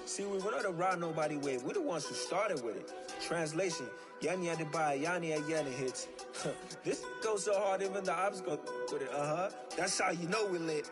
See, we don't ride nobody with. We're the ones who started with it. Translation: Yani had to buy, Yani had Yanni hits. This goes so hard, even the ops go with it. That's how you know we lit.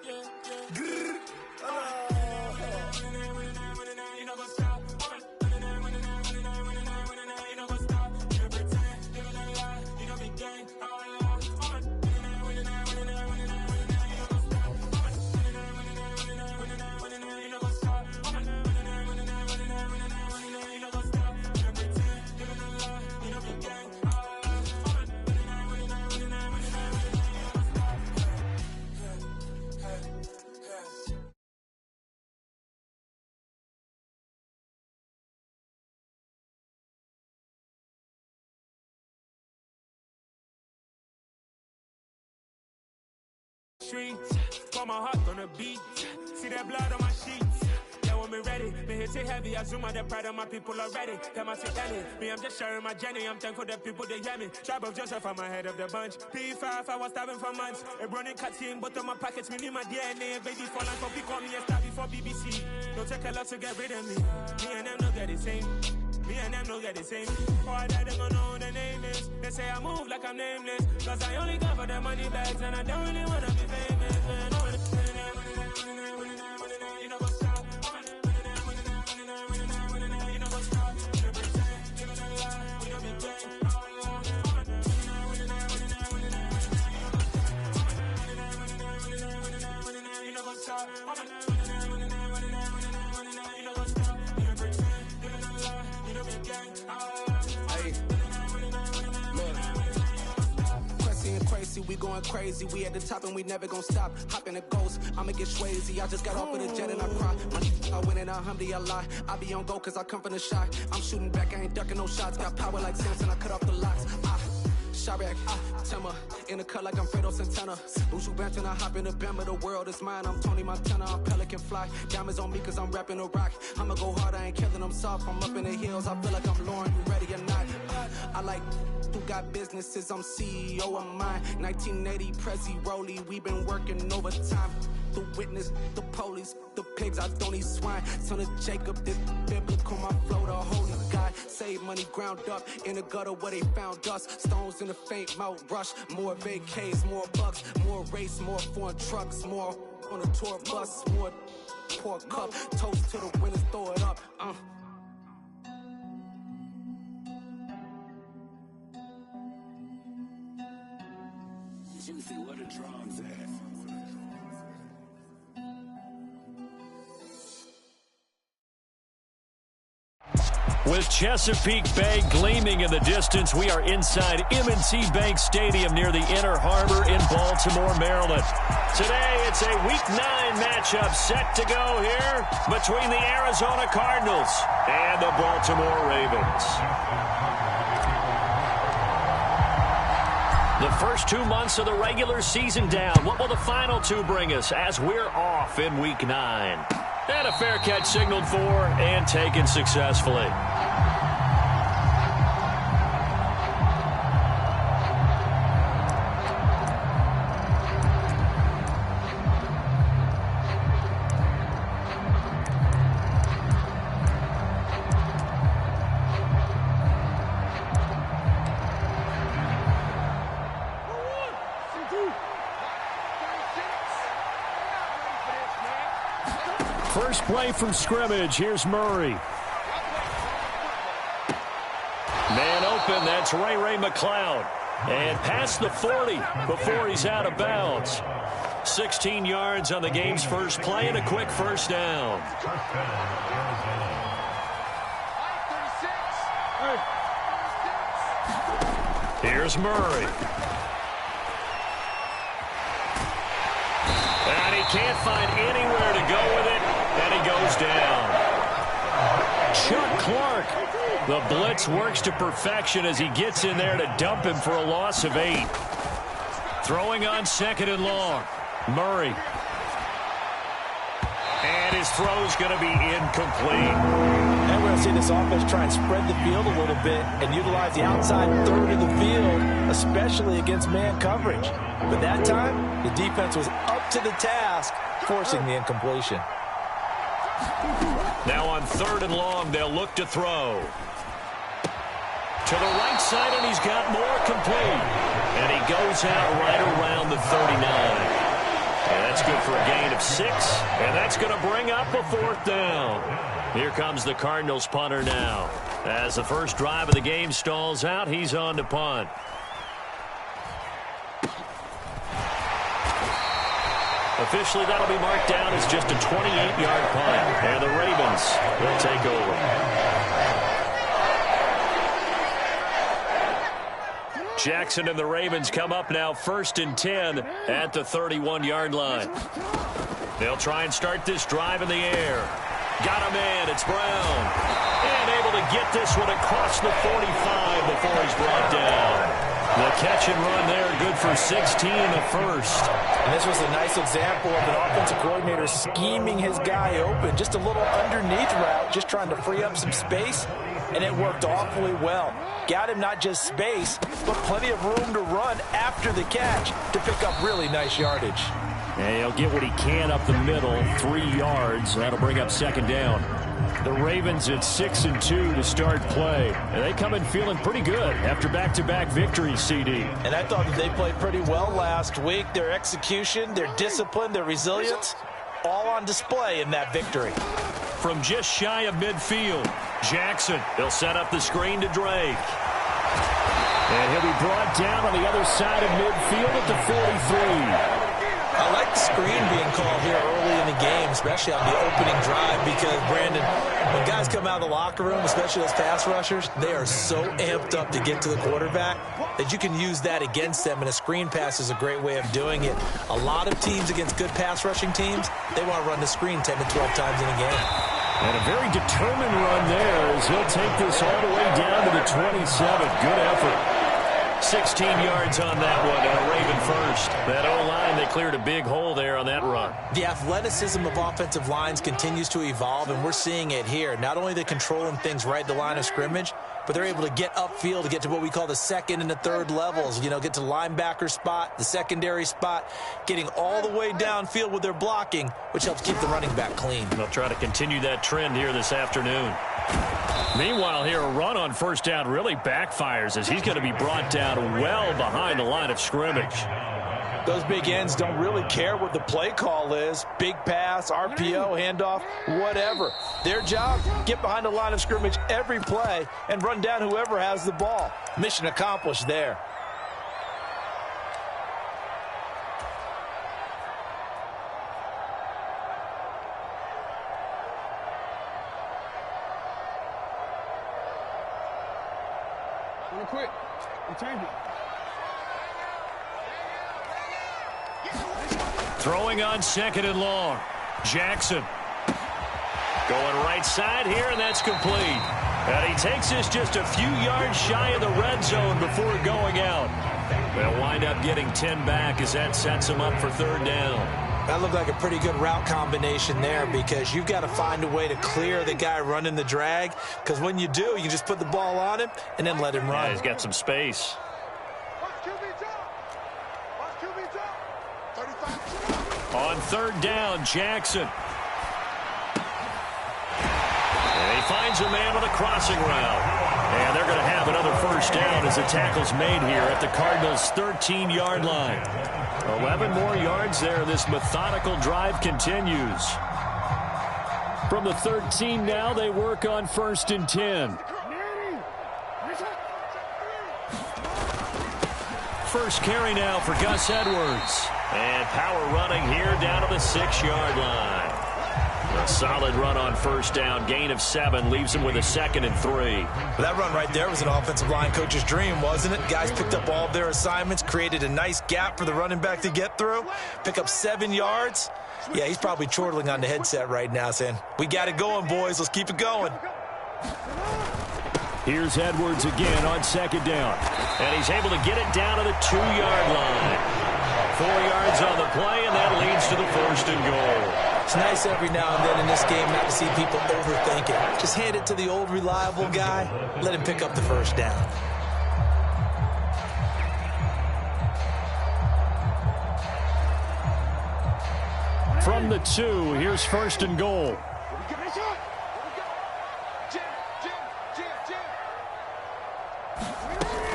Streets, got my heart on the beat. See that blood on my sheets. Yeah, when me ready, me hit it heavy. I zoom out the pride of my people already. Tell my sweet daddy, me I'm just sharing my journey. I'm thankful that people they hear me. Tribe of Joseph, I'm ahead of the bunch. P5, I was starving for months. A running cutscene, but on my pockets, me need my DNA. Baby for life, but call me a star before BBC. Don't take a lot to get rid of me. Me and them no get the same. Me and them no get the same. All that they gonna know the name is. They say I move like I'm nameless. Cause I only got for the money bags and I don't really wanna be famous, man. You know what's up? You know what's up? You pretend, you gonna lie, you know be gang. You know what's up? You know what's up? You pretend, you gonna lie, you know be gang. Hey, look, crazy, we going crazy. We at the top and we never gonna stop. Hop in a ghost, I'ma get swayzy. I just got off of the jet and I cry. I win in a Humvee, I lie. I be on go cause I come from the shot. I'm shooting back, I ain't ducking no shots. Got power like Samson, I cut off the locks. Shabak, Timmer, in the cut like I'm Fredo Santana. Buju Banton, I hop in the Bama, the world is mine. I'm Tony Montana, I'm Pelican Fly. Diamonds on me cause I'm rapping a rock. I'ma go hard, I ain't killing them soft. I'm up in the hills, I feel like I'm Lauren, you ready or not? I like who got businesses, I'm CEO of mine. 1980 Prezi Rolly, we been working overtime. The witness, the police, the pigs, I don't eat swine. Son of Jacob, this biblical, my flow, the holy God. Save money ground up in the gutter where they found us. Stones in the faint mouth rush. More vacays, more bucks, more race, more foreign trucks, more on a tour bus, more pour cup. Toast to the winners, throw it up. Juicy, what a drums at. With Chesapeake Bay gleaming in the distance, we are inside M&T Bank Stadium near the Inner Harbor in Baltimore, Maryland. Today, it's a Week 9 matchup set to go here between the Arizona Cardinals and the Baltimore Ravens. The first 2 months of the regular season down. What will the final two bring us as we're off in Week 9? And a fair catch signaled for and taken successfully. First play from scrimmage. Here's Murray. Man open. That's Ray McLeod. And past the 40 before he's out of bounds. 16 yards on the game's first play and a quick first down. Here's Murray. And he can't find anywhere to go with it. And he goes down. Chuck Clark. The blitz works to perfection as he gets in there to dump him for a loss of 8. Throwing on 2nd and long. Murray. And his throw's going to be incomplete. And we're going to see this offense try and spread the field a little bit and utilize the outside third of the field, especially against man coverage. But that time, the defense was up to the task, forcing the incompletion. Now on 3rd and long, they'll look to throw. To the right side, and he's got more, complete. And he goes out right around the 39. And that's good for a gain of 6. And that's going to bring up a 4th down. Here comes the Cardinals punter now. As the first drive of the game stalls out, he's on to punt. Officially, that'll be marked down as just a 28-yard punt. And the Ravens will take over. Jackson and the Ravens come up now 1st and 10 at the 31-yard line. They'll try and start this drive in the air. Got a man. It's Brown. And able to get this one across the 45 before he's brought down. The catch and run there, good for 16 and a first. And this was a nice example of an offensive coordinator scheming his guy open. Just a little underneath route, just trying to free up some space. And it worked awfully well. Got him not just space, but plenty of room to run after the catch to pick up really nice yardage. And he'll get what he can up the middle, 3 yards. That'll bring up 2nd down. The Ravens at 6 and 2 to start play. And they come in feeling pretty good after back-to-back victories, CD. And I thought that they played pretty well last week. Their execution, their discipline, their resilience, all on display in that victory. From just shy of midfield, Jackson, he'll set up the screen to Drake. And he'll be brought down on the other side of midfield at the 43. I like the screen being called here early in the game, especially on the opening drive, because, Brandon, when guys come out of the locker room, especially those pass rushers, they are so amped up to get to the quarterback that you can use that against them, and a screen pass is a great way of doing it. A lot of teams against good pass rushing teams, they want to run the screen 10 to 12 times in a game. And a very determined run there as he'll take this all the way down to the 27. Good effort. 16 yards on that one, and a Raven first. That O-line, they cleared a big hole there on that run. The athleticism of offensive lines continues to evolve, and we're seeing it here. Not only are they controlling things right at the line of scrimmage, but they're able to get upfield to get to what we call the 2nd and the 3rd levels. You know, get to the linebacker spot, the secondary spot, getting all the way downfield with their blocking, which helps keep the running back clean. They'll try to continue that trend here this afternoon. Meanwhile, here, a run on 1st down really backfires as he's going to be brought down well behind the line of scrimmage. Those big ends don't really care what the play call is. Big pass, RPO, handoff, whatever. Their job, get behind the line of scrimmage every play and run down whoever has the ball. Mission accomplished there. Quick, change it. Throwing on 2nd and long. Jackson. Going right side here, and that's complete. And he takes this just a few yards shy of the red zone before going out. They'll wind up getting 10 back as that sets him up for 3rd down. That looked like a pretty good route combination there, because you've got to find a way to clear the guy running the drag, because when you do, you just put the ball on him and then let him run. Yeah, he's got some space. On 3rd down, Jackson. And he finds a man on the crossing route. And they're going to have another 1st down as the tackle's made here at the Cardinals' 13-yard line. 11 more yards there. This methodical drive continues. From the 13 now, they work on 1st and 10. First carry now for Gus Edwards. And power running here down to the 6-yard line. A solid run on 1st down. Gain of 7 leaves him with a 2nd and 3. That run right there was an offensive line coach's dream, wasn't it? Guys picked up all of their assignments, created a nice gap for the running back to get through, pick up 7 yards. Yeah, he's probably chortling on the headset right now saying, we got it going, boys. Let's keep it going. Here's Edwards again on 2nd down. And he's able to get it down to the 2-yard line. 4 yards on the play, and that leads to the 1st and goal. It's nice every now and then in this game not to see people overthink it. Just hand it to the old reliable guy. Let him pick up the 1st down. From the 2, here's 1st and goal.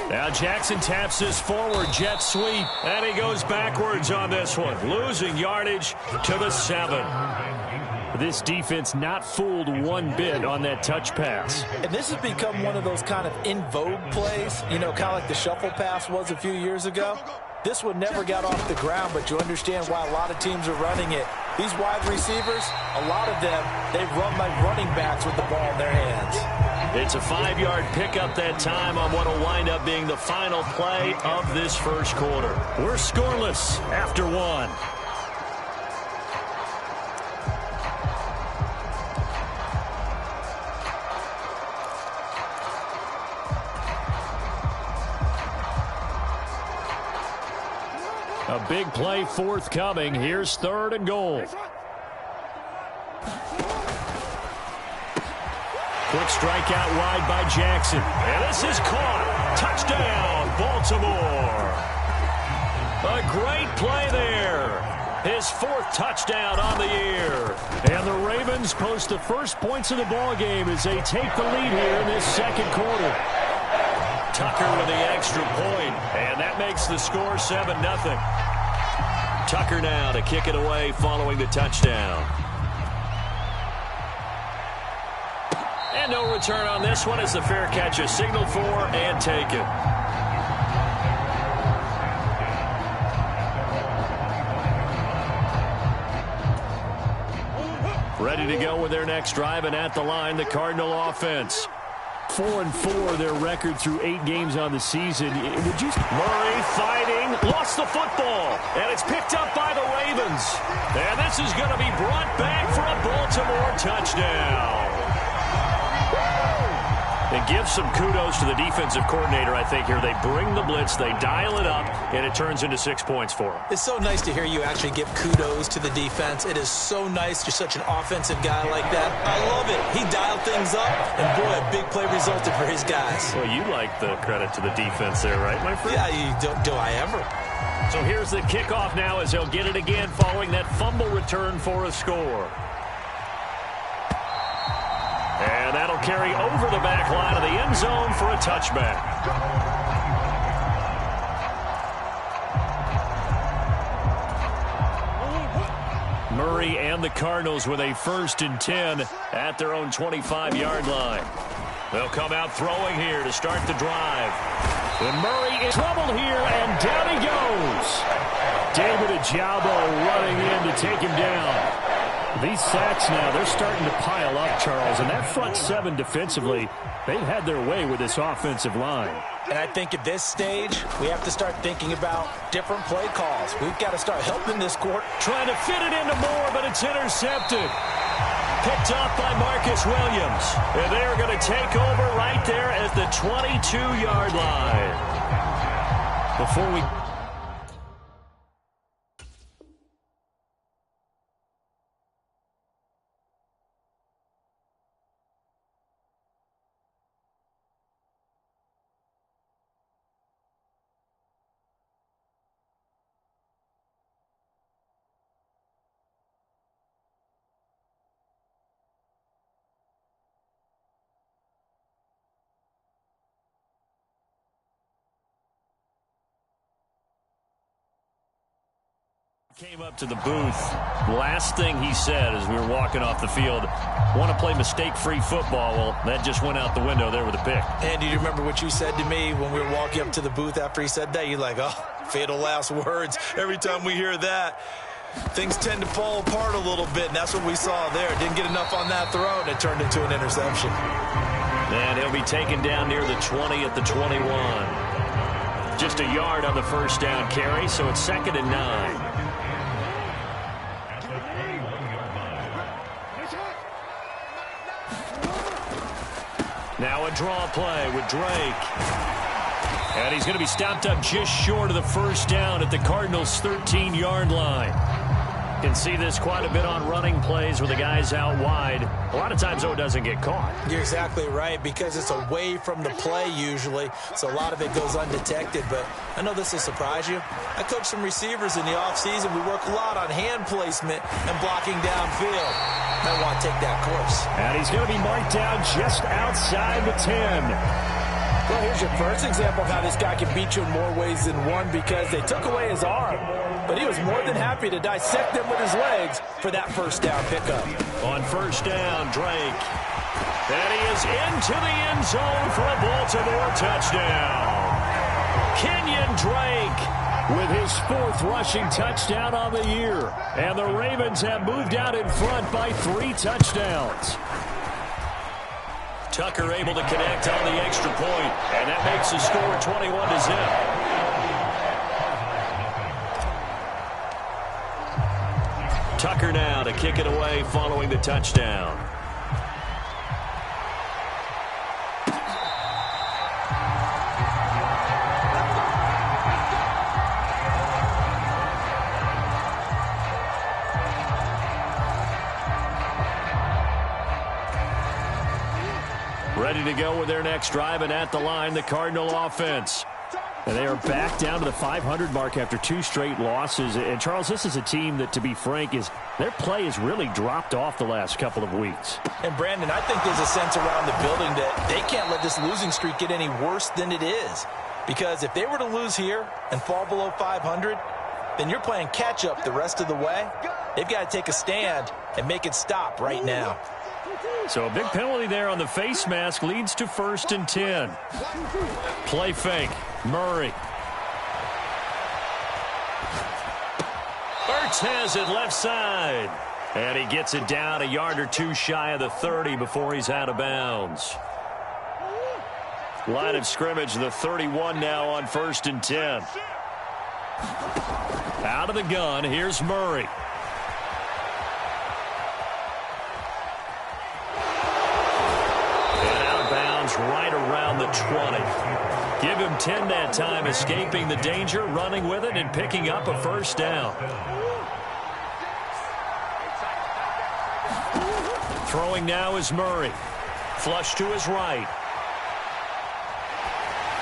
Now Jackson taps this forward jet sweep, and he goes backwards on this one, losing yardage to the 7. This defense not fooled one bit on that touch pass. And this has become one of those kind of in vogue plays, you know, kind of like the shuffle pass was a few years ago. This one never got off the ground, but you understand why a lot of teams are running it. These wide receivers, a lot of them, they run like running backs with the ball in their hands. It's a 5-yard pickup that time on what will wind up being the final play of this first quarter. We're scoreless after 1. A big play forthcoming. Here's 3rd and goal. Quick strike out wide by Jackson. And this is caught. Touchdown, Baltimore. A great play there. His 4th touchdown on the year. And the Ravens post the first points of the ball game as they take the lead here in this second quarter. Tucker with the extra point, and that makes the score 7-0. Tucker now to kick it away following the touchdown. And no return on this one as the fair catch is signaled for and taken. Ready to go with their next drive, and at the line, the Cardinal offense. 4-4 their record through 8 games on the season. Murray fighting, lost the football, and it's picked up by the Ravens. And this is going to be brought back for a Baltimore touchdown. It gives some kudos to the defensive coordinator, I think, here. They bring the blitz, they dial it up, and it turns into 6 points for them. It's so nice to hear you actually give kudos to the defense. It is so nice. You're such an offensive guy like that. I love it. He dialed things up, and boy, a big play resulted for his guys. Well, you like the credit to the defense there, right, my friend? Yeah, do I ever? So here's the kickoff now as they'll get it again following that fumble return for a score. And that'll carry over the back line of the end zone for a touchback. Murray and the Cardinals with a 1st and 10 at their own 25-yard line. They'll come out throwing here to start the drive. And Murray in trouble here, and down he goes. David Ojabo running in to take him down. These sacks now, they're starting to pile up, Charles. And that front 7 defensively, they've had their way with this offensive line. And I think at this stage, we have to start thinking about different play calls. We've got to start helping this court. Trying to fit it into Moore, but it's intercepted. Picked up by Marcus Williams. And they are going to take over right there at the 22-yard line. Before we... Came up to the booth. Last thing he said as we were walking off the field, want to play mistake-free football. Well, that just went out the window there with a pick. And do you remember what you said to me when we were walking up to the booth after he said that? You're like, oh, fatal last words. Every time we hear that, things tend to fall apart a little bit, and that's what we saw there. Didn't get enough on that throw, and it turned into an interception. And he'll be taken down near the 20 at the 21. Just a yard on the first down carry, so it's 2nd and 9. Now a draw play with Drake. And he's going to be stopped up just short of the first down at the Cardinals' 13-yard line. Can see this quite a bit on running plays with the guys out wide. A lot of times, though, it doesn't get caught. You're exactly right, because it's away from the play usually, so a lot of it goes undetected. But I know this will surprise you. I coach some receivers in the offseason. We work a lot on hand placement and blocking downfield. Might want to take that course. And he's going to be marked down just outside the 10. Well, here's your first example of how this guy can beat you in more ways than one, because they took away his arm, but he was more than happy to dissect them with his legs for that first down pickup. On first down, Drake. And he is into the end zone for a Baltimore touchdown. Kenyon Drake with his 4th rushing touchdown on the year. And the Ravens have moved out in front by 3 touchdowns. Tucker able to connect on the extra point, and that makes the score 21-0. Tucker now to kick it away following the touchdown. Ready to go with their next drive, and at the line, the Cardinal offense. And they are back down to the 500 mark after 2 straight losses. And, Charles, this is a team that, to be frank, their play has really dropped off the last couple of weeks. And, Brandon, I think there's a sense around the building that they can't let this losing streak get any worse than it is. Because if they were to lose here and fall below 500, then you're playing catch-up the rest of the way. They've got to take a stand and make it stop right now. So a big penalty there on the face mask leads to 1st and 10. Play fake. Murray. Ertz has it left side. And he gets it down a yard or 2 shy of the 30 before he's out of bounds. Line of scrimmage, the 31 now on 1st and 10. Out of the gun, here's Murray. Right around the 20. Give him 10 that time, escaping the danger, running with it, and picking up a 1st down. Throwing now is Murray. Flush to his right.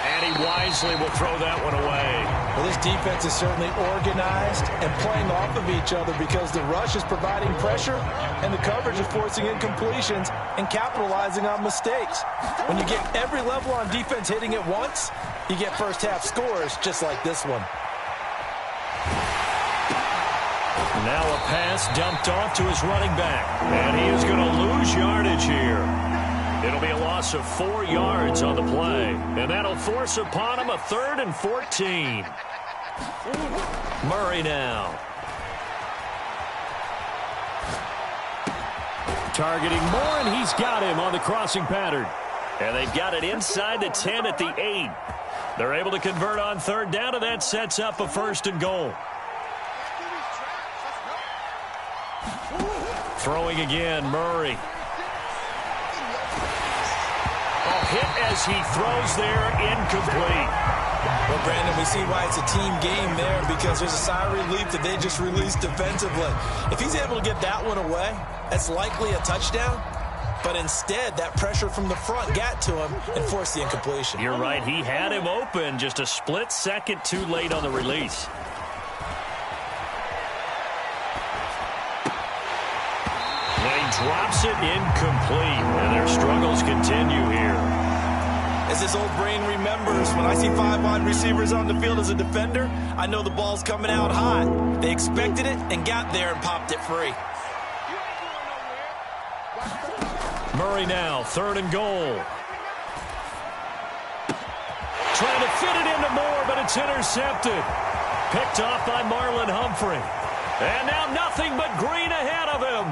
And he wisely will throw that one away. Well, this defense is certainly organized and playing off of each other, because the rush is providing pressure and the coverage is forcing incompletions and capitalizing on mistakes. When you get every level on defense hitting at once, you get first half scores just like this one. Now a pass dumped off to his running back. And he is going to lose yardage here. It'll be a loss of 4 yards on the play. And that'll force upon him a 3rd and 14. Murray now. Targeting Moore, and he's got him on the crossing pattern. And they've got it inside the 10 at the 8. They're able to convert on 3rd down, and that sets up a 1st and goal. Throwing again, Murray. Hit as he throws there, incomplete. Well, Brandon, we see why it's a team game there, because there's a sigh of relief that they just released defensively. If he's able to get that one away, that's likely a touchdown. But instead, that pressure from the front got to him and forced the incompletion. You're right. He had him open, just a split second too late on the release. Drops it incomplete, and their struggles continue here. As this old brain remembers, when I see 5 wide receivers on the field as a defender, I know the ball's coming out hot. They expected it and got there and popped it free. Murray now, 3rd and goal. Trying to fit it into Moore, but it's intercepted. Picked off by Marlon Humphrey. And now nothing but green ahead of him.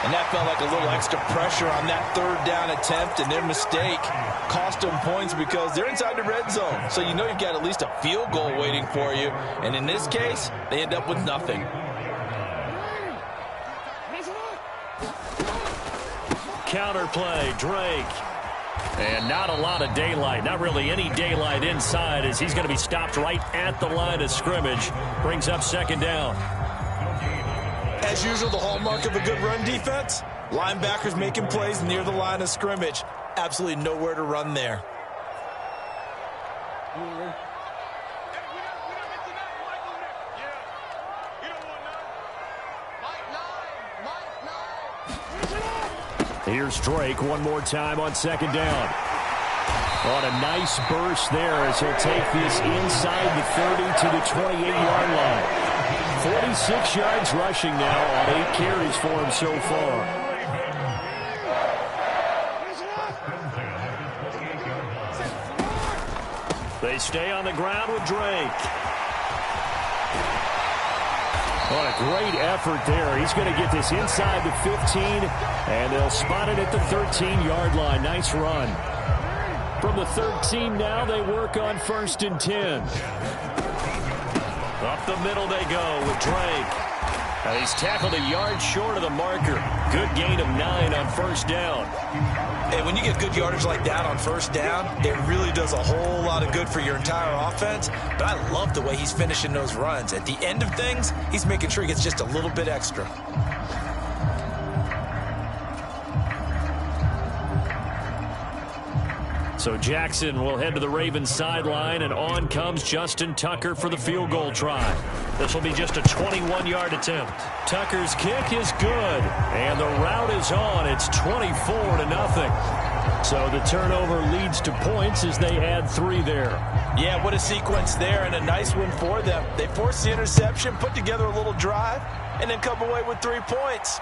And that felt like a little extra pressure on that 3rd down attempt, and their mistake cost them points because they're inside the red zone. So you know you've got at least a field goal waiting for you. And in this case, they end up with nothing. Counterplay, Drake. And not a lot of daylight, not really any daylight inside, as he's going to be stopped right at the line of scrimmage. Brings up 2nd down. As usual, the hallmark of a good run defense, linebackers making plays near the line of scrimmage. Absolutely nowhere to run there. Here's Drake one more time on 2nd down. On a nice burst there as he'll take this inside the 30 to the 28-yard line. 46 yards rushing now on 8 carries for him so far. They stay on the ground with Drake. What a great effort there. He's going to get this inside the 15, and they'll spot it at the 13-yard line. Nice run. From the 13 now, they work on 1st and 10. Up the middle they go with Drake. And he's tackled a yard short of the marker. Good gain of 9 on 1st down. And when you get good yardage like that on 1st down, it really does a whole lot of good for your entire offense. But I love the way he's finishing those runs. At the end of things, he's making sure he gets just a little bit extra. So Jackson will head to the Ravens sideline, and on comes Justin Tucker for the field goal try. This will be just a 21-yard attempt. Tucker's kick is good, and the route is on. It's 24-0. So the turnover leads to points as they add 3 there. Yeah, what a sequence there, and a nice one for them. They force the interception, put together a little drive, and then come away with 3 points.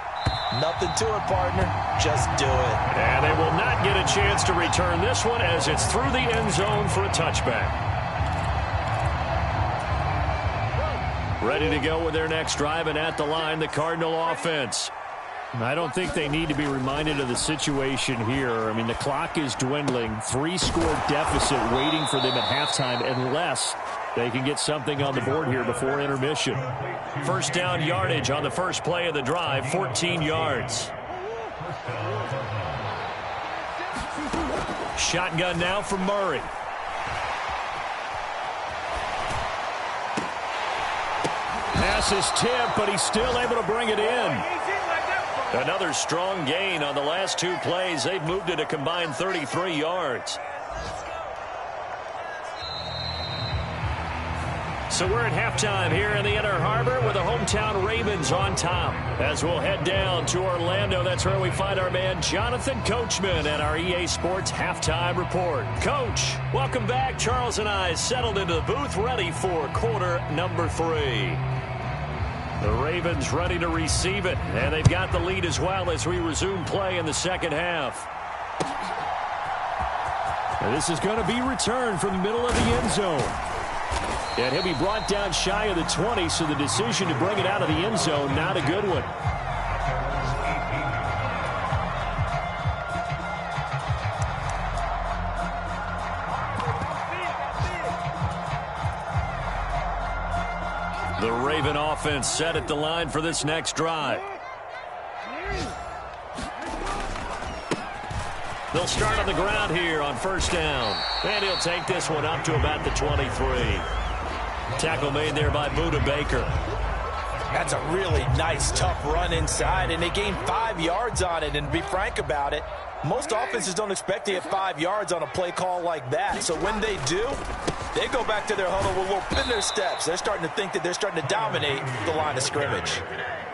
Nothing to it, partner. Just do it. And they will not get a chance to return this one as it's through the end zone for a touchback. Ready to go with their next drive, and at the line, the Cardinal offense. I don't think they need to be reminded of the situation here. I mean, the clock is dwindling. 3-score deficit waiting for them at halftime unless they can get something on the board here before intermission. 1st down yardage on the first play of the drive, 14 yards. Shotgun now from Murray. Pass is tipped, but he's still able to bring it in. Another strong gain on the last 2 plays. They've moved it a combined 33 yards. So we're at halftime here in the Inner Harbor with the hometown Ravens on top. As we'll head down to Orlando, that's where we find our man Jonathan Coachman at our EA Sports Halftime Report. Coach, welcome back. Charles and I settled into the booth ready for quarter number 3. The Ravens ready to receive it, and they've got the lead as well as we resume play in the second half. And this is going to be returned from the middle of the end zone. And he'll be brought down shy of the 20, so the decision to bring it out of the end zone, not a good one. The Raven offense set at the line for this next drive. They'll start on the ground here on 1st down. And he'll take this one up to about the 23. Tackle made there by Buda Baker. That's a really nice, tough run inside, and they gained 5 yards on it. And to be frank about it, most offenses don't expect to get 5 yards on a play call like that. So when they do, they go back to their huddle with a little pin in their steps. They're starting to think that they're starting to dominate the line of scrimmage.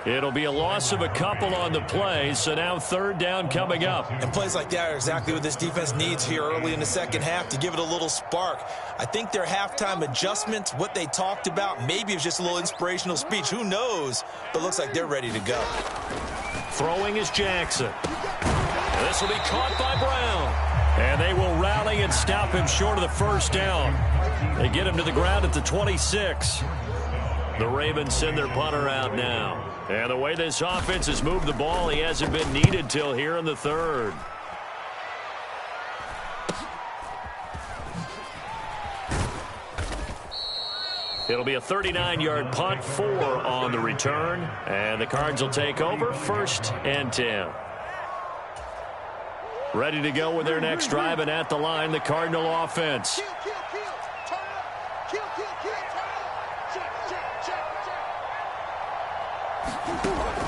It'll be a loss of a couple on the play, so now 3rd down coming up. And plays like that are exactly what this defense needs here early in the second half to give it a little spark. I think their halftime adjustments, what they talked about, maybe it was just a little inspirational speech. Who knows? But it looks like they're ready to go. Throwing is Jackson. This will be caught by Brown. And they will rally and stop him short of the 1st down. They get him to the ground at the 26. The Ravens send their punter out now. And the way this offense has moved the ball, he hasn't been needed till here in the 3rd. It'll be a 39-yard punt, 4 on the return. And the Cards will take over 1st and 10. Ready to go with their next drive, and at the line, the Cardinal offense.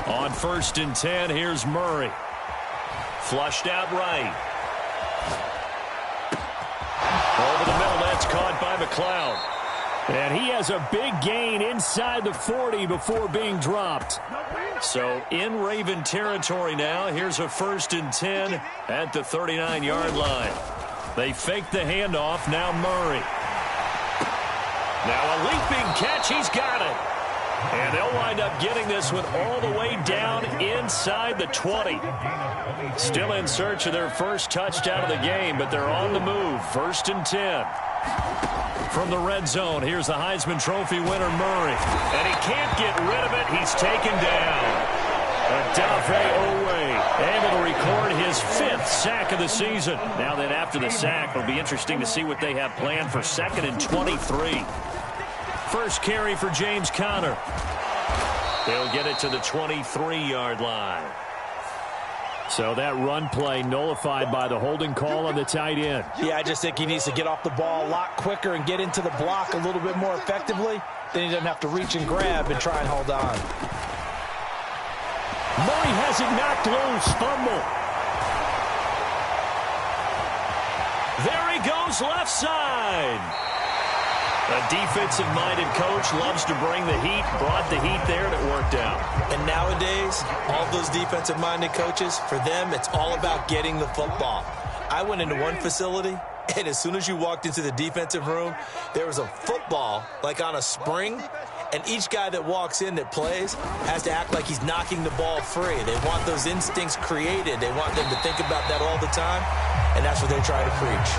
On 1st and 10, here's Murray. Flushed out right. Over the middle, that's caught by McLeod. And he has a big gain inside the 40 before being dropped. So in Raven territory now, here's a 1st and 10 at the 39-yard line. They fake the handoff. Now Murray. Now a leaping catch. He's got it. And they'll wind up getting this one all the way down inside the 20. Still in search of their first touchdown of the game, but they're on the move. 1st and 10. From the red zone, here's the Heisman Trophy winner, Murray. And he can't get rid of it. He's taken down. Odafe Owe able to record his 5th sack of the season. Now then, after the sack, it'll be interesting to see what they have planned for 2nd and 23. First carry for James Conner. He'll get it to the 23-yard line. So that run play nullified by the holding call on the tight end. Yeah, I just think he needs to get off the ball a lot quicker and get into the block a little bit more effectively. Then he doesn't have to reach and grab and try and hold on. Murray has it knocked loose. Fumble. There he goes left side. A defensive-minded coach loves to bring the heat, brought the heat there, and it worked out. And nowadays, all those defensive-minded coaches, for them, it's all about getting the football. I went into one facility, and as soon as you walked into the defensive room, there was a football, like on a spring, and each guy that walks in that plays has to act like he's knocking the ball free. They want those instincts created. They want them to think about that all the time, and that's what they try to preach.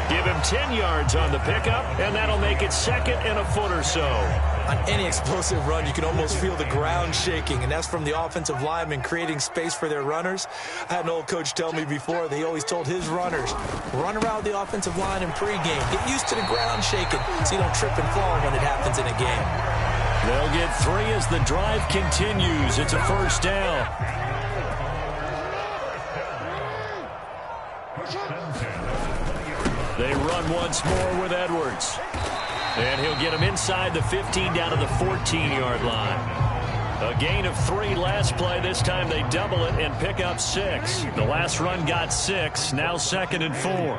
Give him 10 yards on the pickup, and that'll make it 2nd and a foot or so. On any explosive run, you can almost feel the ground shaking, and that's from the offensive linemen creating space for their runners. I had an old coach tell me before, they always told his runners, run around the offensive line in pregame. Get used to the ground shaking so you don't trip and fall when it happens in a game. They'll get 3 as the drive continues. It's a 1st down. They run once more with Edwards. And he'll get him inside the 15 down to the 14-yard line. A gain of 3 last play. This time they double it and pick up 6. The last run got 6. Now 2nd and 4.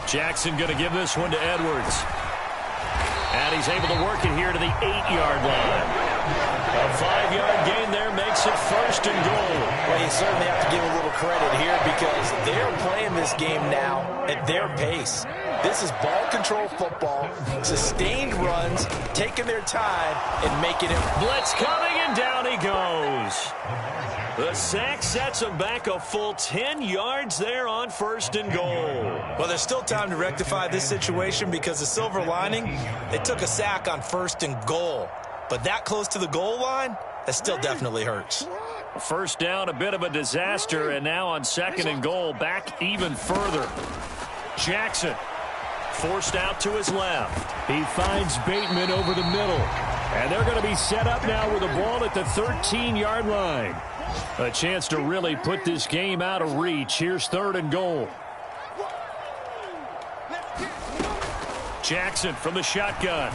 Jackson going to give this one to Edwards. And he's able to work it here to the 8-yard line. A 5-yard gain there makes it 1st and goal. Well, you certainly have to give a little credit here because they're playing this game now at their pace. This is ball control football, sustained runs, taking their time and making it. Blitz coming, and down he goes. The sack sets him back a full 10 yards there on 1st and goal. Well, there's still time to rectify this situation because the silver lining, they took a sack on 1st and goal. But that close to the goal line, that still definitely hurts. 1st down, a bit of a disaster, and now on 2nd and goal, back even further. Jackson forced out to his left. He finds Bateman over the middle. And they're going to be set up now with the ball at the 13-yard line. A chance to really put this game out of reach. Here's 3rd and goal. Jackson from the shotgun.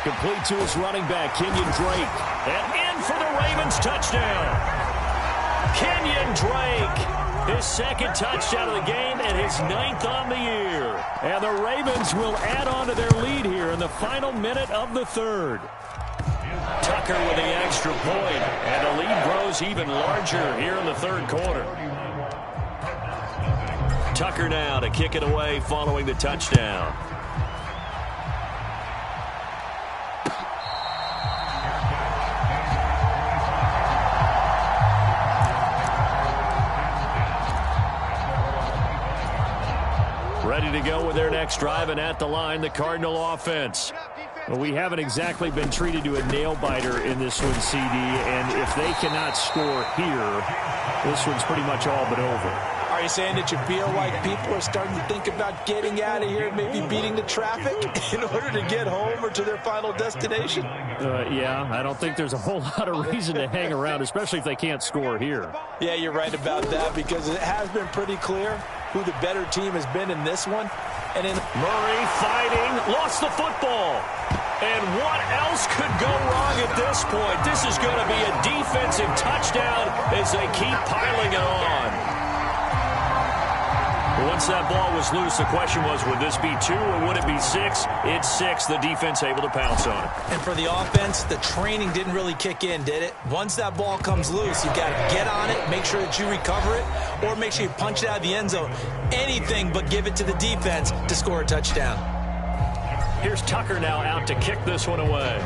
Complete to his running back, Kenyon Drake. And in for the Ravens touchdown. Kenyon Drake, his 2nd touchdown of the game and his 9th on the year. And the Ravens will add on to their lead here in the final minute of the 3rd. Tucker with the extra point, and the lead grows even larger here in the 3rd quarter. Tucker now to kick it away following the touchdown. Ready to go with their next drive, and at the line, the Cardinal offense. Well, we haven't exactly been treated to a nail-biter in this one, CD, and if they cannot score here, this one's pretty much all but over. Are you saying that you feel like people are starting to think about getting out of here, maybe beating the traffic in order to get home or to their final destination? Yeah, I don't think there's a whole lot of reason to hang around, especially if they can't score here. Yeah, you're right about that because it has been pretty clear who the better team has been in this one. And in Murray fighting, lost the football. And what else could go wrong at this point? This is going to be a defensive touchdown as they keep piling it on. Once once that ball was loose, the question was, would this be 2 or would it be 6? It's 6. The defense able to pounce on it. And for the offense, the training didn't really kick in, did it? Once that ball comes loose, you've got to get on it, make sure that you recover it, or make sure you punch it out of the end zone. Anything but give it to the defense to score a touchdown. Here's Tucker now out to kick this one away.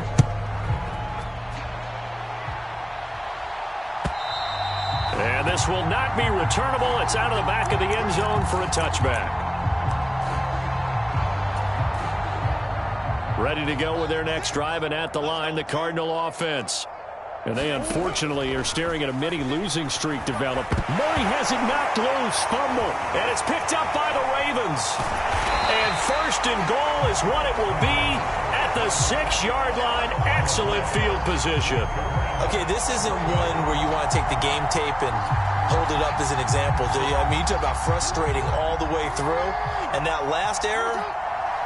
And this will not be returnable. It's out of the back of the end zone for a touchback. Ready to go with their next drive, and at the line, the Cardinal offense. And they unfortunately are staring at a mini losing streak develop. Murray has it knocked loose, fumble, and it's picked up by the Ravens. And first and goal is what it will be at the 6-yard line. Excellent field position. Okay, this isn't one where you want to take the game tape and hold it up as an example, do you? I mean, you talk about frustrating all the way through, and that last error,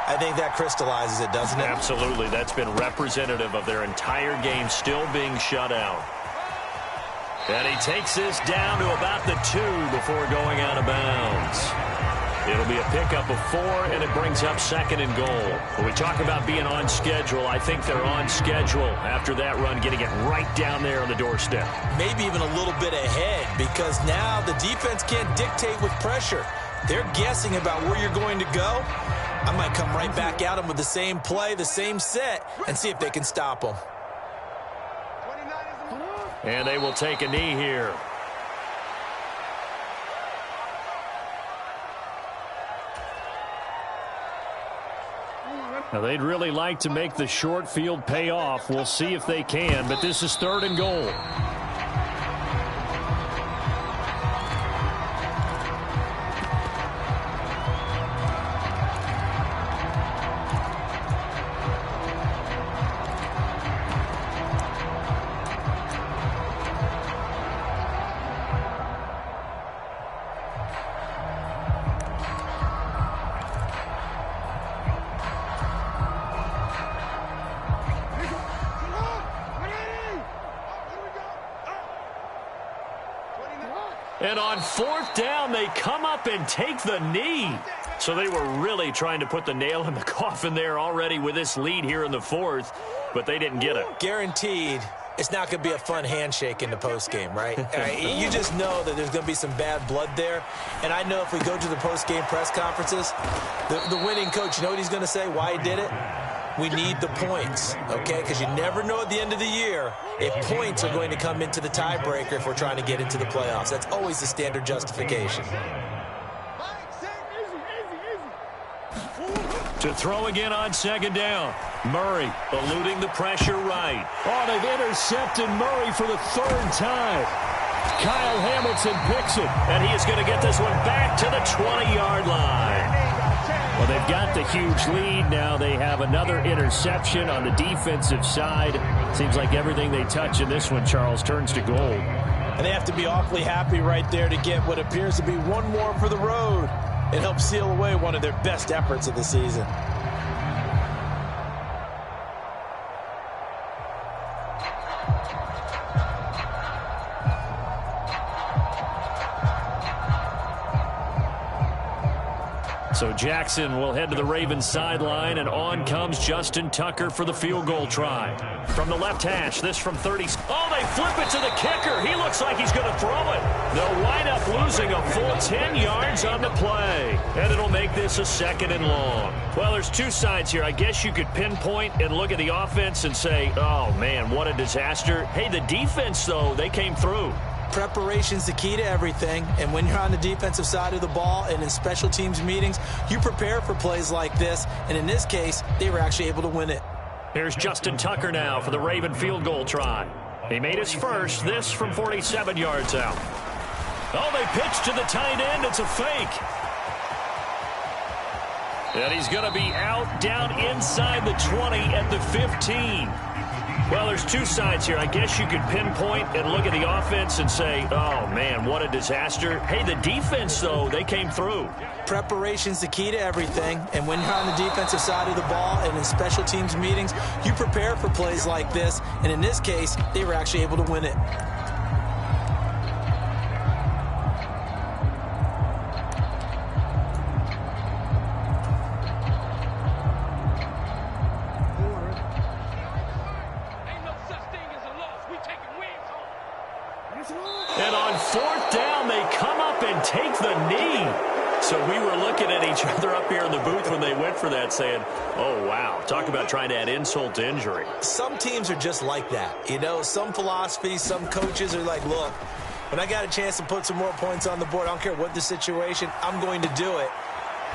I think that crystallizes it, doesn't it? Absolutely. That's been representative of their entire game still being shut out. And he takes this down to about the 2 before going out of bounds. It'll be a pickup of 4, and it brings up 2nd and goal. When we talk about being on schedule, I think they're on schedule after that run, getting it right down there on the doorstep. Maybe even a little bit ahead, because now the defense can't dictate with pressure. They're guessing about where you're going to go. I might come right back at them with the same play, the same set, and see if they can stop them. And they will take a knee here. Now, they'd really like to make the short field pay off. We'll see if they can, but this is 3rd and goal. And on 4th down, they come up and take the knee. So they were really trying to put the nail in the coffin there already with this lead here in the 4th, but they didn't get it. Guaranteed, it's not going to be a fun handshake in the postgame, right? You just know that there's going to be some bad blood there. And I know if we go to the postgame press conferences, the winning coach, you know what he's going to say, why he did it? We need the points, okay? Because you never know at the end of the year if points are going to come into the tiebreaker if we're trying to get into the playoffs. That's always the standard justification. To throw again on 2nd down. Murray eluding the pressure right. Oh, they've intercepted Murray for the 3rd time. Kyle Hamilton picks it, and he is going to get this one back to the 20-yard line. Well, they've got the huge lead. Now they have another interception on the defensive side. Seems like everything they touch in this one, Charles, turns to gold. And they have to be awfully happy right there to get what appears to be one more for the road and help seal away one of their best efforts of the season. So Jackson will head to the Ravens sideline, and on comes Justin Tucker for the field goal try. From the left hash, this from 30. Oh, they flip it to the kicker. He looks like he's going to throw it. They'll wind up losing a full 10 yards on the play, and it'll make this a 2nd and long. Well, there's 2 sides here. I guess you could pinpoint and look at the offense and say, oh, man, what a disaster. Hey, the defense, though, they came through. Preparation's the key to everything, and when you're on the defensive side of the ball and in special teams meetings, you prepare for plays like this, and in this case, they were actually able to win it. Here's Justin Tucker now for the Raven field goal try. He made his first, this from 47 yards out. Oh, they pitch to the tight end. It's a fake. And he's going to be out down inside the 20 at the 15. Well, there's 2 sides here. I guess you could pinpoint and look at the offense and say, oh, man, what a disaster. Hey, the defense, though, they came through. Preparation's the key to everything, and when you're on the defensive side of the ball and in special teams meetings, you prepare for plays like this, and in this case, they were actually able to win it. And on fourth down, they come up and take the knee. So we were looking at each other up here in the booth when they went for that saying, oh, wow, talk about trying to add insult to injury. Some teams are just like that. You know, some philosophies, some coaches are like, look, when I got a chance to put some more points on the board, I don't care what the situation, I'm going to do it.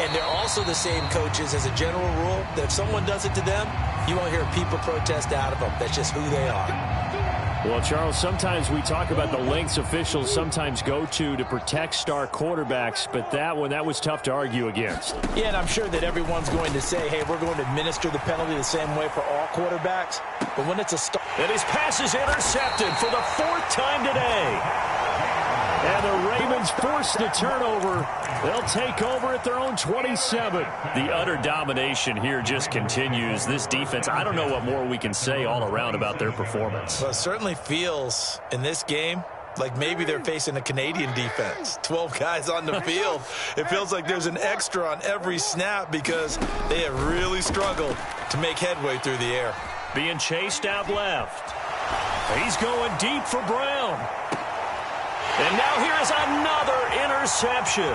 And they're also the same coaches as a general rule that if someone does it to them, you won't hear people protest out of them. That's just who they are. Well, Charles, sometimes we talk about the lengths officials sometimes go to protect star quarterbacks, but that was tough to argue against. Yeah, and I'm sure that everyone's going to say, hey, we're going to administer the penalty the same way for all quarterbacks. But when it's a star... And his pass is intercepted for the fourth time today. And the Ravens force the turnover. They'll take over at their own 27. The utter domination here just continues. This defense, I don't know what more we can say all around about their performance. Well, it certainly feels in this game like maybe they're facing a Canadian defense. 12 guys on the field. It feels like there's an extra on every snap because they have really struggled to make headway through the air. Being chased out left. He's going deep for Brown. And now here is another interception.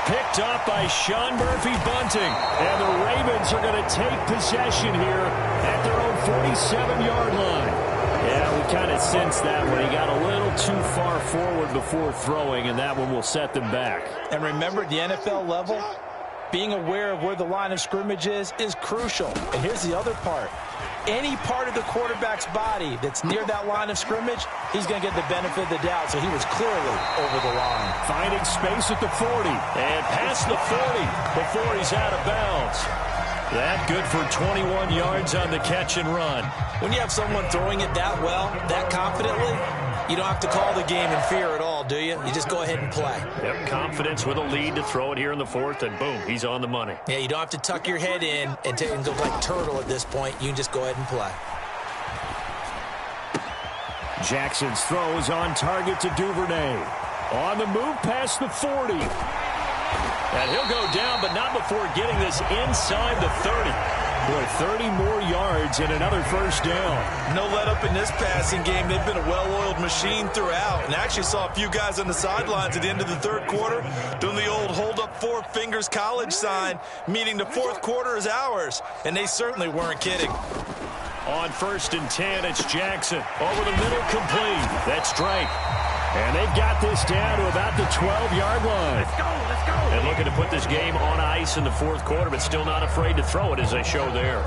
Picked up by Sean Murphy-Bunting. And the Ravens are going to take possession here at their own 47-yard line. Yeah, we kind of sensed that when he got a little too far forward before throwing, and that one will set them back. And remember, at the NFL level, being aware of where the line of scrimmage is crucial. And here's the other part. Any part of the quarterback's body that's near that line of scrimmage, he's going to get the benefit of the doubt. So he was clearly over the line. Finding space at the 40 and past the 40 before he's out of bounds. That good for 21 yards on the catch and run. When you have someone throwing it that well, that confidently, you don't have to call the game in fear at all, do you? You just go ahead and play. Yep, confidence with a lead to throw it here in the fourth, and boom, he's on the money. Yeah, you don't have to tuck your head in and go like turtle at this point. You can just go ahead and play. Jackson's throw is on target to Duvernay. On the move past the 40. And he'll go down, but not before getting this inside the 30. Boy, 30 more yards and another first down. No let up in this passing game. They've been a well-oiled machine throughout. And actually saw a few guys on the sidelines at the end of the third quarter doing the old hold up four fingers college sign, meaning the fourth quarter is ours. And they certainly weren't kidding. On 1st and 10, it's Jackson. Over the middle, complete. That's Drake. And they've got this down to about the 12-yard line. Let's go. And looking to put this game on ice in the fourth quarter, but still not afraid to throw it as they show there.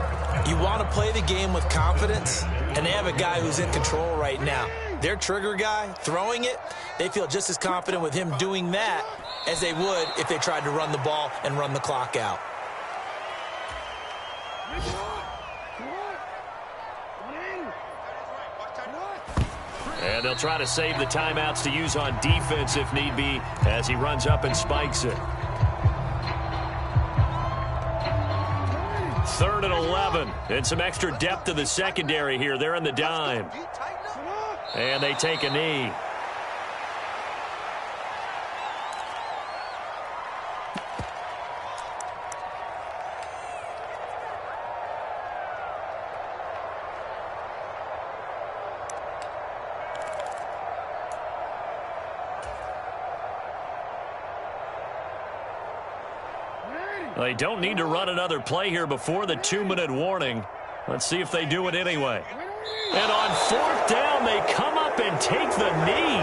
You want to play the game with confidence, and they have a guy who's in control right now. Their trigger guy, throwing it, they feel just as confident with him doing that as they would if they tried to run the ball and run the clock out. And they'll try to save the timeouts to use on defense if need be as he runs up and spikes it. 3rd and 11. And some extra depth to the secondary here. They're in the dime. And they take a knee. They don't need to run another play here before the 2-minute warning. Let's see if they do it anyway. And on 4th down, they come up and take the knee.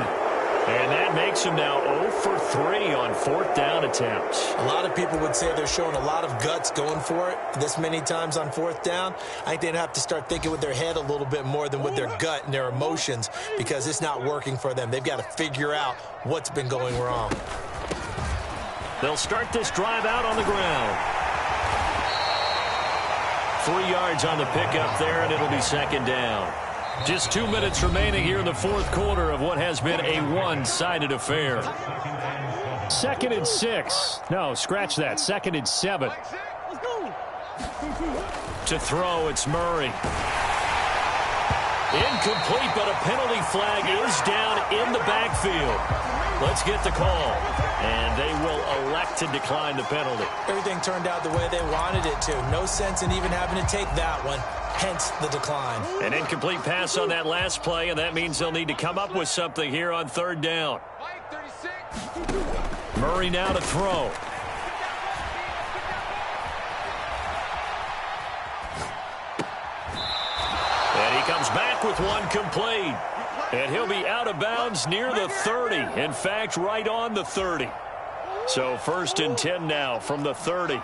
And that makes them now 0 for 3 on 4th down attempts. A lot of people would say they're showing a lot of guts going for it this many times on 4th down. I think they'd have to start thinking with their head a little bit more than with their gut and their emotions because it's not working for them. They've got to figure out what's been going wrong. They'll start this drive out on the ground. 3 yards on the pickup there, and it'll be 2nd down. Just 2 minutes remaining here in the fourth quarter of what has been a one-sided affair. 2nd and 6. No, scratch that. 2nd and 7. To throw, it's Murray. Incomplete, but a penalty flag is down in the backfield. Let's get the call. And they will elect to decline the penalty. Everything turned out the way they wanted it to. No sense in even having to take that one. Hence the decline. An incomplete pass on that last play, and that means they'll need to come up with something here on third down. Murray now to throw. And he comes back with one complete. And he'll be out of bounds near the 30. In fact, right on the 30. So 1st and 10 now from the 30.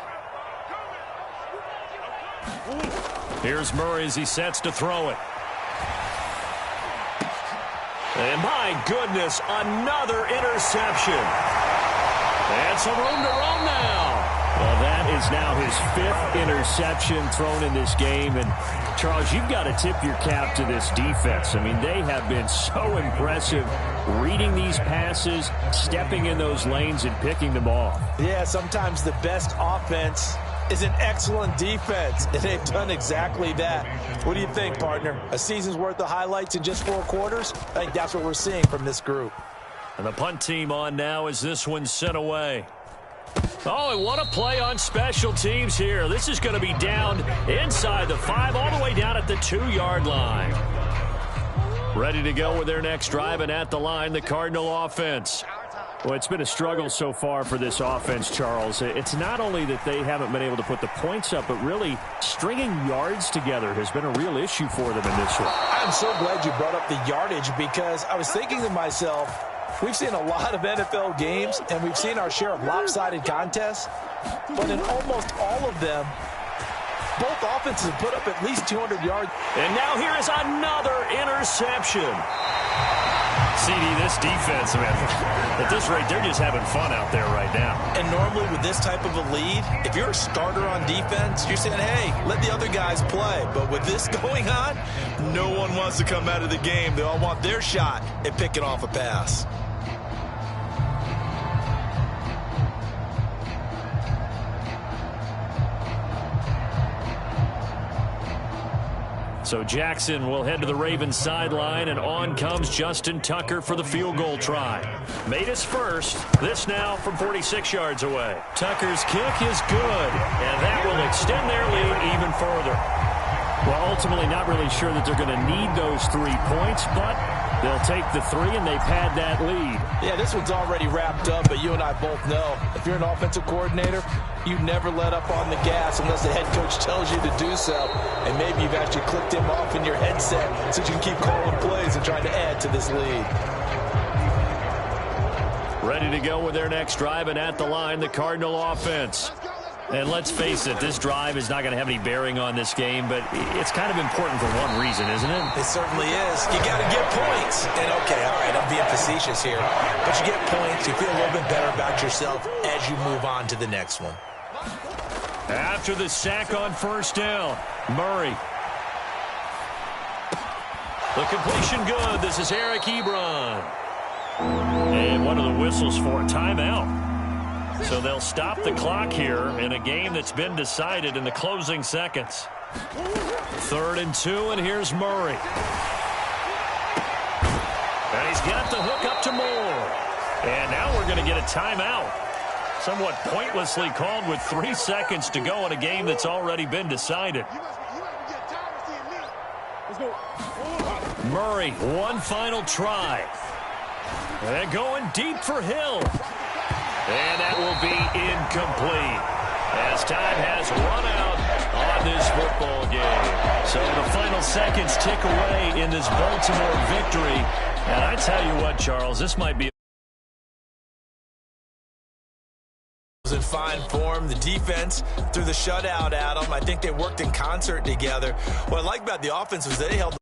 Here's Murray as he sets to throw it. And my goodness, another interception. And some room to roam now. Well, that is now his 5th interception thrown in this game. And, Charles, you've got to tip your cap to this defense. I mean, they have been so impressive reading these passes, stepping in those lanes, and picking them off. Yeah, sometimes the best offense is an excellent defense, and they've done exactly that. What do you think, partner? A season's worth of highlights in just 4 quarters? I think that's what we're seeing from this group. And the punt team on now as this one's sent away. Oh, and what a play on special teams here. This is going to be down inside the 5, all the way down at the 2-yard line. Ready to go with their next drive, and at the line, the Cardinal offense. Well, it's been a struggle so far for this offense, Charles. It's not only that they haven't been able to put the points up, but really stringing yards together has been a real issue for them in this one. I'm so glad you brought up the yardage, because I was thinking to myself, we've seen a lot of NFL games, and we've seen our share of lopsided contests, but in almost all of them, both offenses have put up at least 200 yards. And now here is another interception. CD, this defense, man, at this rate, they're just having fun out there right now. And normally with this type of a lead, if you're a starter on defense, you're saying, hey, let the other guys play. But with this going on, no one wants to come out of the game. They all want their shot at picking off a pass. So Jackson will head to the Ravens sideline, and on comes Justin Tucker for the field goal try. Made his first. This now from 46 yards away. Tucker's kick is good, and that will extend their lead even further. Well, ultimately not really sure that they're going to need those 3 points, but they'll take the 3 and they pad that lead. Yeah, this one's already wrapped up, but you and I both know if you're an offensive coordinator, you never let up on the gas unless the head coach tells you to do so. And maybe you've actually clicked him off in your headset so you can keep calling plays and trying to add to this lead. Ready to go with their next drive, and at the line, the Cardinal offense. And let's face it, this drive is not going to have any bearing on this game, but it's kind of important for one reason, isn't it? It certainly is. You got to get points. And, okay, all right, I'm being facetious here. But you get points, you feel a little bit better about yourself as you move on to the next one. After the sack on first down, Murray. The completion good. This is Eric Ebron. And one of the whistles for a timeout. So they'll stop the clock here in a game that's been decided in the closing seconds. 3rd and 2, and here's Murray. And he's got the hook up to Moore. And now we're going to get a timeout. Somewhat pointlessly called with 3 seconds to go in a game that's already been decided. Murray, one final try. And going deep for Hill. And that will be incomplete as time has run out on this football game. So the final seconds tick away in this Baltimore victory. And I tell you what, Charles, this might be in fine form. The defense threw the shutout at them. I think they worked in concert together. What I like about the offense was they held